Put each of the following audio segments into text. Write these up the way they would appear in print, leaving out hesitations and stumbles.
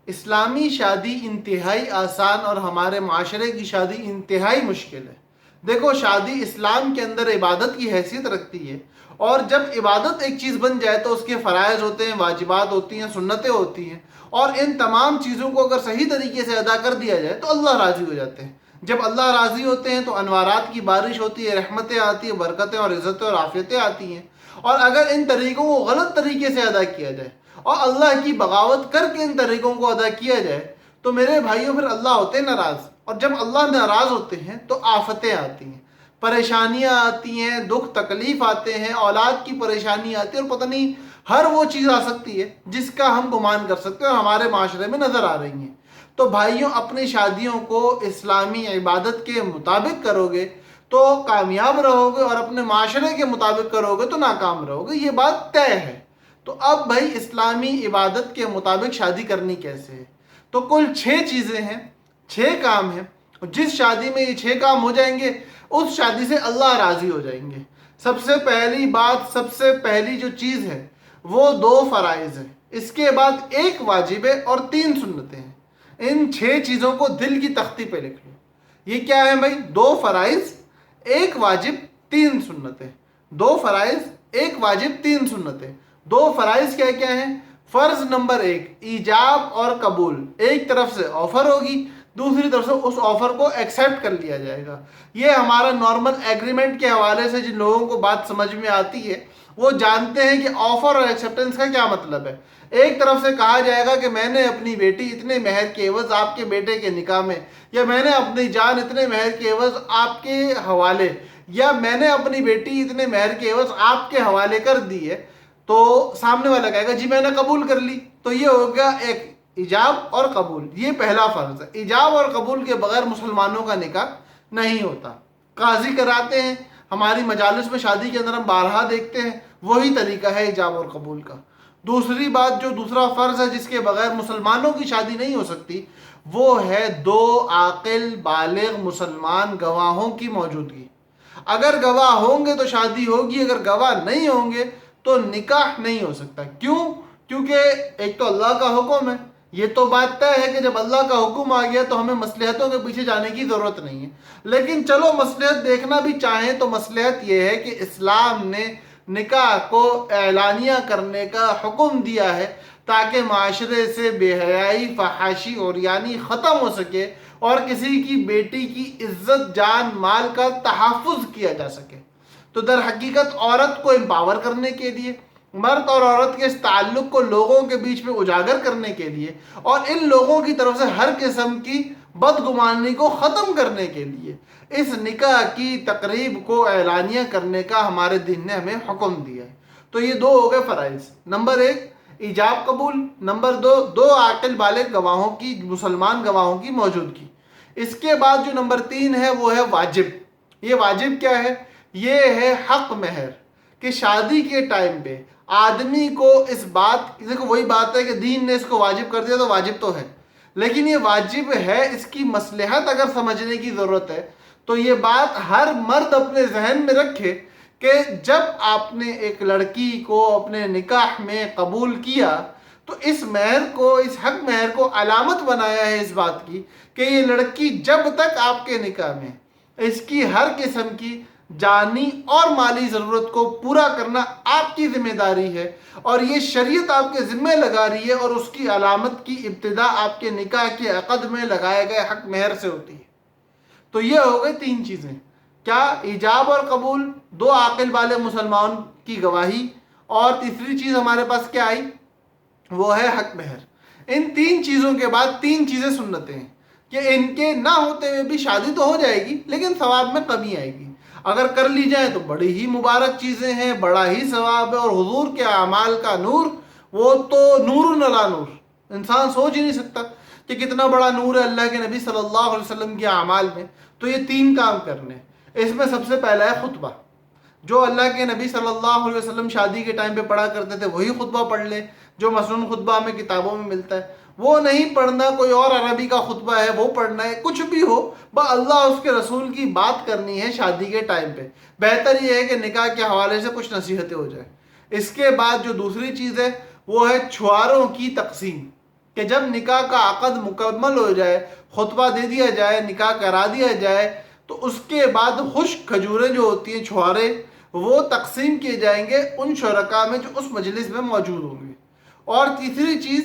اسلامی شادی انتہائی آسان اور ہمارے معاشرے کی شادی انتہائی مشکل ہے۔ دیکھو، شادی اسلام کے اندر عبادت کی حیثیت رکھتی ہے، اور جب عبادت ایک چیز بن جائے تو اس کے فرائض ہوتے ہیں، واجبات ہوتی ہیں، سنتیں ہوتی ہیں، اور ان تمام چیزوں کو اگر صحیح طریقے سے ادا کر دیا جائے تو اللہ راضی ہو جاتے ہیں۔ جب اللہ راضی ہوتے ہیں تو انوارات کی بارش ہوتی ہے، رحمتیں آتی ہیں، برکتیں اور عزتیں اور عافیتیں آتی ہیں۔ اور اگر ان طریقوں کو غلط طریقے سے ادا کیا جائے اور اللہ کی بغاوت کر کے ان طریقوں کو ادا کیا جائے تو میرے بھائیوں پھر اللہ ہوتے ہیں ناراض، اور جب اللہ ناراض ہوتے ہیں تو آفتیں آتی ہیں، پریشانیاں آتی ہیں، دکھ تکلیف آتے ہیں، اولاد کی پریشانی آتی ہے، اور پتہ نہیں ہر وہ چیز آ سکتی ہے جس کا ہم گمان کر سکتے ہیں اور ہمارے معاشرے میں نظر آ رہی ہیں۔ تو بھائیوں، اپنی شادیوں کو اسلامی عبادت کے مطابق کرو گے تو کامیاب رہو گے، اور اپنے معاشرے کے مطابق کرو گے تو ناکام رہو گے، یہ بات طے ہے۔ تو اب بھائی، اسلامی عبادت کے مطابق شادی کرنی کیسے ہے؟ تو کل 6 چیزیں ہیں، 6 کام ہیں، اور جس شادی میں یہ 6 کام ہو جائیں گے اس شادی سے اللہ راضی ہو جائیں گے۔ سب سے پہلی بات، سب سے پہلی جو چیز ہے وہ 2 فرائض ہیں، اس کے بعد 1 واجب ہے اور 3 سنتیں ہیں۔ ان 6 چیزوں کو دل کی تختی پہ لکھ لو۔ یہ کیا ہے بھائی؟ 2 فرائض، 1 واجب، 3 سنتیں۔ 2 فرائض، 1 واجب، 3 سنتیں۔ 2 فرائض کیا کیا ہیں؟ فرض نمبر 1 ایجاب اور قبول، ایک طرف سے آفر ہوگی، دوسری طرف سے اس آفر کو ایکسیپٹ کر لیا جائے گا۔ یہ ہمارا نارمل ایگریمنٹ کے حوالے سے جن لوگوں کو بات سمجھ میں آتی ہے وہ جانتے ہیں کہ آفر اور ایکسیپٹنس کا کیا مطلب ہے۔ ایک طرف سے کہا جائے گا کہ میں نے اپنی بیٹی اتنے مہر کے عوض آپ کے بیٹے کے نکاح میں، یا میں نے اپنی جان اتنے مہر کے عوض آپ کے حوالے، یا میں نے اپنی بیٹی اتنے مہر کے عوض آپ کے حوالے کر دی ہے، تو سامنے والا کہے گا جی میں نے قبول کر لی۔ تو یہ ہو گیا ایک ایجاب اور قبول، یہ پہلا فرض ہے۔ ایجاب اور قبول کے بغیر مسلمانوں کا نکاح نہیں ہوتا۔ قاضی کراتے ہیں، ہماری مجالس میں شادی کے اندر ہم بارہا دیکھتے ہیں، وہی طریقہ ہے ایجاب اور قبول کا۔ دوسری بات، جو دوسرا فرض ہے جس کے بغیر مسلمانوں کی شادی نہیں ہو سکتی، وہ ہے 2 عاقل بالغ مسلمان گواہوں کی موجودگی۔ اگر گواہ ہوں گے تو شادی ہوگی، اگر گواہ نہیں ہوں گے تو نکاح نہیں ہو سکتا۔ کیوں؟ کیونکہ ایک تو اللہ کا حکم ہے، یہ تو بات طے ہے کہ جب اللہ کا حکم آ گیا تو ہمیں مصلحتوں کے پیچھے جانے کی ضرورت نہیں ہے۔ لیکن چلو مصلحت دیکھنا بھی چاہیں تو مصلحت یہ ہے کہ اسلام نے نکاح کو اعلانیہ کرنے کا حکم دیا ہے تاکہ معاشرے سے بے حیائی، فحاشی اور یعنی ختم ہو سکے، اور کسی کی بیٹی کی عزت، جان، مال کا تحفظ کیا جا سکے۔ تو در حقیقت عورت کو امپاور کرنے کے لیے، مرد اور عورت کے اس تعلق کو لوگوں کے بیچ میں اجاگر کرنے کے لیے، اور ان لوگوں کی طرف سے ہر قسم کی بدگمانی کو ختم کرنے کے لیے اس نکاح کی تقریب کو اعلانیہ کرنے کا ہمارے دین نے ہمیں حکم دیا ہے۔ تو یہ 2 ہو گئے فرائض۔ نمبر 1 ایجاب قبول، نمبر 2 2 عاقل بالغ گواہوں کی، مسلمان گواہوں کی موجودگی۔ اس کے بعد جو نمبر 3 ہے وہ ہے واجب۔ یہ واجب کیا ہے؟ یہ ہے حق مہر، کہ شادی کے ٹائم پہ آدمی کو اس بات، دیکھو وہی بات ہے کہ دین نے اس کو واجب کر دیا تو واجب تو ہے، لیکن یہ واجب ہے، اس کی مصلحت اگر سمجھنے کی ضرورت ہے تو یہ بات ہر مرد اپنے ذہن میں رکھے کہ جب آپ نے ایک لڑکی کو اپنے نکاح میں قبول کیا تو اس مہر کو، اس حق مہر کو علامت بنایا ہے اس بات کی کہ یہ لڑکی جب تک آپ کے نکاح میں اس کی ہر قسم کی جانی اور مالی ضرورت کو پورا کرنا آپ کی ذمہ داری ہے، اور یہ شریعت آپ کے ذمہ لگا رہی ہے، اور اس کی علامت کی ابتدا آپ کے نکاح کے عقد میں لگائے گئے حق مہر سے ہوتی ہے۔ تو یہ ہو گئی 3 چیزیں، کیا؟ ایجاب اور قبول، 2 عاقل بالغ مسلمان کی گواہی، اور تیسری چیز ہمارے پاس کیا آئی؟ وہ ہے حق مہر۔ ان 3 چیزوں کے بعد 3 چیزیں سنتیں ہیں کہ ان کے نہ ہوتے ہوئے بھی شادی تو ہو جائے گی لیکن ثواب میں کمی آئے گی۔ اگر کر لی جائیں تو بڑی ہی مبارک چیزیں ہیں، بڑا ہی ثواب ہے، اور حضور کے اعمال کا نور، وہ تو نور علی نور، انسان سوچ ہی نہیں سکتا کہ کتنا بڑا نور ہے اللہ کے نبی صلی اللہ علیہ وسلم کے اعمال میں۔ تو یہ 3 کام کرنے ہیں۔ اس میں سب سے پہلا ہے خطبہ، جو اللہ کے نبی صلی اللہ علیہ وسلم شادی کے ٹائم پہ پڑھا کرتے تھے وہی خطبہ پڑھ لے، جو مسنون خطبہ ہمیں کتابوں میں ملتا ہے وہ نہیں پڑھنا، کوئی اور عربی کا خطبہ ہے وہ پڑھنا ہے، کچھ بھی ہو، بس اللہ اس کے رسول کی بات کرنی ہے شادی کے ٹائم پہ۔ بہتر یہ ہے کہ نکاح کے حوالے سے کچھ نصیحتیں ہو جائیں۔ اس کے بعد جو دوسری چیز ہے وہ ہے چھواروں کی تقسیم۔ کہ جب نکاح کا عقد مکمل ہو جائے، خطبہ دے دیا جائے، نکاح کرا دیا جائے، تو اس کے بعد خشک کھجوریں جو ہوتی ہیں، چھوارے، وہ تقسیم کیے جائیں گے ان شرکاء میں جو اس مجلس میں موجود ہوں گے۔ اور تیسری چیز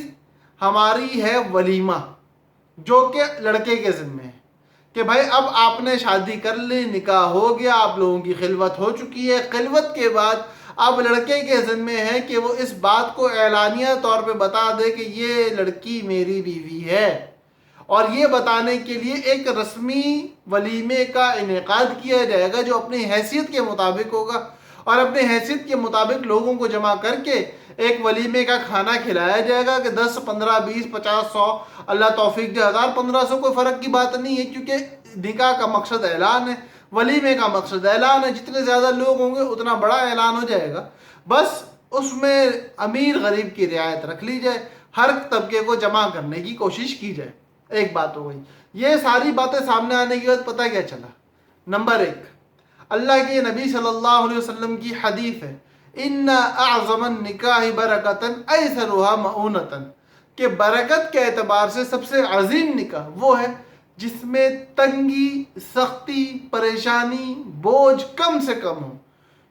ہماری ہے ولیمہ، جو کہ لڑکے کے ذمے ہے، کہ بھائی اب آپ نے شادی کر لی، نکاح ہو گیا، آپ لوگوں کی خلوت ہو چکی ہے، خلوت کے بعد اب لڑکے کے ذمے ہے کہ وہ اس بات کو اعلانیہ طور پہ بتا دے کہ یہ لڑکی میری بیوی ہے، اور یہ بتانے کے لیے ایک رسمی ولیمے کا انعقاد کیا جائے گا جو اپنی حیثیت کے مطابق ہوگا، اور اپنے حیثیت کے مطابق لوگوں کو جمع کر کے ایک ولیمے کا کھانا کھلایا جائے گا کہ 10 15 20 50 100 اللہ توفیق دے 1000 1500 کوئی فرق کی بات نہیں ہے، کیونکہ نکاح کا مقصد اعلان ہے، ولیمے کا مقصد اعلان ہے، جتنے زیادہ لوگ ہوں گے اتنا بڑا اعلان ہو جائے گا۔ بس اس میں امیر غریب کی رعایت رکھ لی جائے، ہر طبقے کو جمع کرنے کی کوشش کی جائے۔ ایک بات ہو گئی۔ یہ ساری باتیں سامنے آنے کے بعد پتہ کیا چلا؟ نمبر ایک، اللہ کے نبی صلی اللہ علیہ وسلم کی حدیث ہے، ان اعظم النکاح برکتاً ایسرها مؤونتاً، کہ برکت کے اعتبار سے سب سے عظیم نکاح وہ ہے جس میں تنگی، سختی، پریشانی، بوجھ کم سے کم ہو،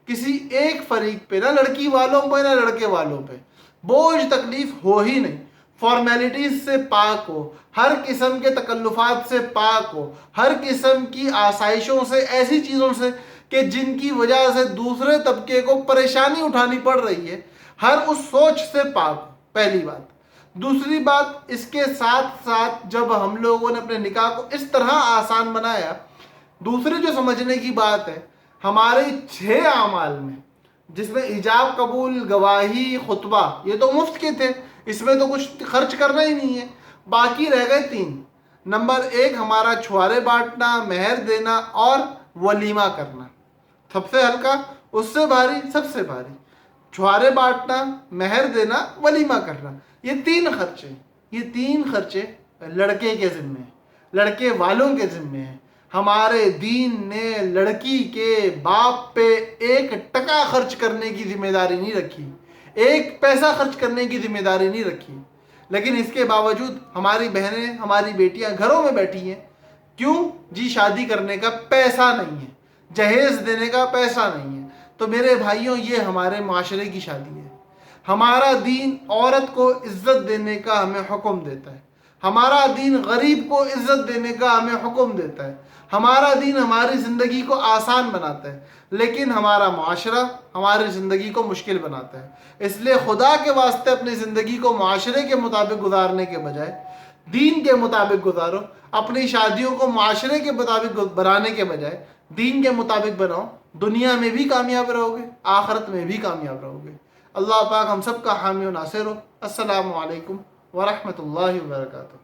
کسی ایک فریق پہ، نہ لڑکی والوں پہ نہ لڑکے والوں پہ بوجھ تکلیف ہو ہی نہیں، فارمیلٹیز سے پاک ہو، ہر قسم کے تکلفات سے پاک ہو، ہر قسم کی آسائشوں سے، ایسی چیزوں سے کہ جن کی وجہ سے دوسرے طبقے کو پریشانی اٹھانی پڑ رہی ہے، ہر اس سوچ سے پاک ہو، پہلی بات۔ دوسری بات، اس کے ساتھ ساتھ جب ہم لوگوں نے اپنے نکاح کو اس طرح آسان بنایا، دوسری جو سمجھنے کی بات ہے، ہمارے 6 اعمال میں، جس میں ایجاب، قبول، گواہی، خطبہ، یہ تو مفت کے تھے، اس میں تو کچھ خرچ کرنا ہی نہیں ہے، باقی رہ گئے 3۔ نمبر 1 ہمارا چھوارے بانٹنا، مہر دینا اور ولیمہ کرنا۔ سب سے ہلکا، اس سے بھاری، سب سے بھاری، چھوارے بانٹنا، مہر دینا، ولیمہ کرنا۔ یہ 3 خرچے، یہ 3 خرچے لڑکے کے ذمے ہیں، لڑکے والوں کے ذمے ہیں۔ ہمارے دین نے لڑکی کے باپ پہ 1 ٹکا خرچ کرنے کی ذمہ داری نہیں رکھی، 1 پیسہ خرچ کرنے کی ذمہ داری نہیں رکھی، لیکن اس کے باوجود ہماری بہنیں، ہماری بیٹیاں گھروں میں بیٹھی ہیں۔ کیوں؟ جی شادی کرنے کا پیسہ نہیں ہے، جہیز دینے کا پیسہ نہیں ہے۔ تو میرے بھائیوں، یہ ہمارے معاشرے کی شادی ہے۔ ہمارا دین عورت کو عزت دینے کا ہمیں حکم دیتا ہے، ہمارا دین غریب کو عزت دینے کا ہمیں حکم دیتا ہے، ہمارا دین ہماری زندگی کو آسان بناتا ہے، لیکن ہمارا معاشرہ ہماری زندگی کو مشکل بناتا ہے۔ اس لیے خدا کے واسطے اپنی زندگی کو معاشرے کے مطابق گزارنے کے بجائے دین کے مطابق گزارو، اپنی شادیوں کو معاشرے کے مطابق بنانے کے بجائے دین کے مطابق بناؤ، دنیا میں بھی کامیاب رہو گے، آخرت میں بھی کامیاب رہو گے۔ اللہ پاک ہم سب کا حامی و ناصر ہو۔ السلام علیکم ورحمۃ اللہ وبرکاتہ۔